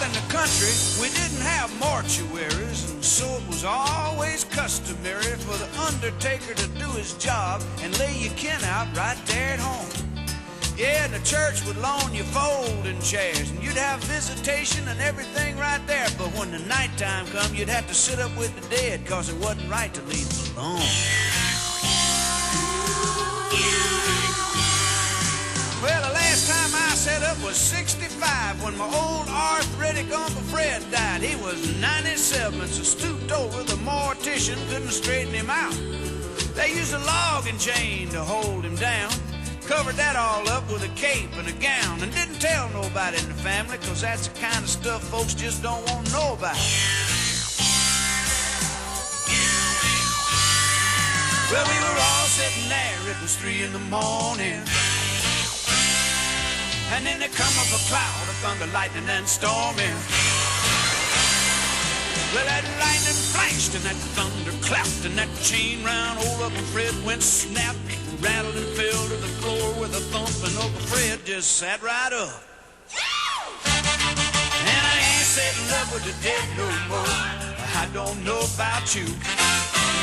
in the country, we didn't have mortuaries, and so it was always customary for the undertaker to do his job and lay your kin out right there at home. Yeah, and the church would loan you folding chairs, and you'd have visitation and everything right there. But when the nighttime come, you'd have to sit up with the dead, cause it wasn't right to leave them alone. Well, the last time I set up was 65 when my old arthritic Uncle Fred died. He was 97, so stooped over, the mortician couldn't straighten him out. They used a logging chain to hold him down, covered that all up with a cape and a gown, and didn't tell nobody in the family, cause that's the kind of stuff folks just don't want to know about. Well, we were all sitting there, it was 3 in the morning, and then there come up a cloud of thunder, lightning, and storming. Well, that lightning flashed and that thunder clapped, and that chain round old Uncle Fred went snap, rattled and fell to the floor with a thump, and Uncle Fred just sat right up. And I ain't sitting up with the dead no more. I don't know about you.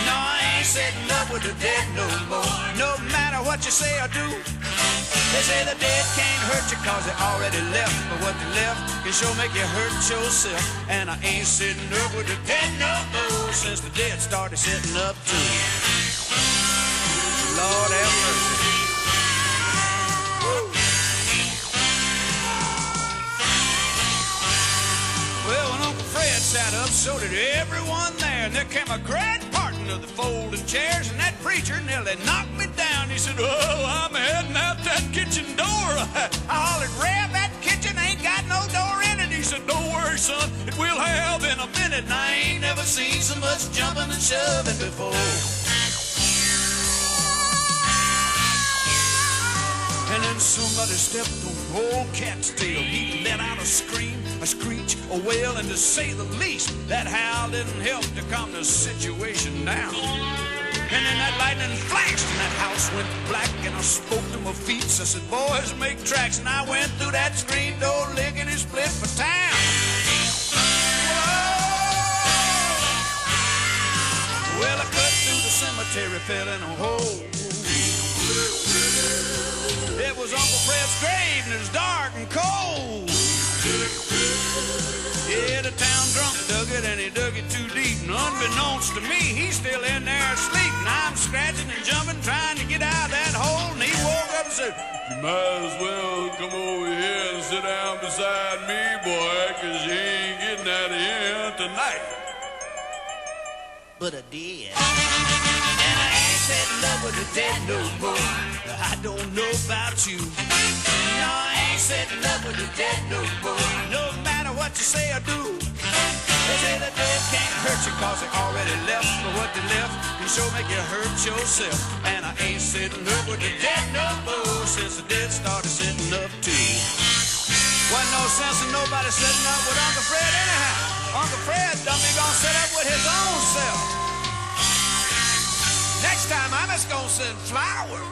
No, I ain't sitting up with the dead no more. No matter what you say or do. They say the dead can't hurt you cause they already left, but what they left can sure make you hurt yourself. And I ain't sitting up with the dead no more since the dead started sitting up too. Lord have mercy. Woo. Well, when Uncle Fred sat up, so did everyone there, and there came a great parting of the folding chairs, and that preacher nearly knocked me down. He said, "Oh, I'm heading out that kitchen door." I hollered, "Rev, that kitchen ain't got no door in it." He said, "Don't worry, son, it will have in a minute." And I ain't never seen so much jumping and shoving before. And then somebody stepped on old cat's tail. He let out a scream, a screech, a wail, and to say the least, that howl didn't help to calm the situation down. And then that lightning flashed and that house went black, and I spoke to my feet. I said, "Boys, make tracks." And I went through that screen door, licking and split for town. Whoa! Well, I cut through the cemetery, fell in a hole. It was Uncle Fred's grave, and it was dark and cold. Yeah, the town drunk dug it, and he dug it too deep. And unbeknownst to me, he's still in there asleep. And I'm scratching and jumping, trying to get out of that hole. And he woke up and said, "You might as well come over here and sit down beside me, boy, cause you ain't getting out of here tonight." But I did. And I ain't sitting up with the dead no more. I don't know about you. No, I ain't sitting up with the dead no more. No matter what you say or do. They say the dead can't hurt you cause they already left, but what they left can sure make you hurt yourself. And I ain't sitting up with the dead no more since the dead started sitting up too. Wasn't no sense in nobody sitting up with Uncle Fred anyhow. Uncle Fred done be gonna sit up with his own self. Next time I'm just gonna send flowers.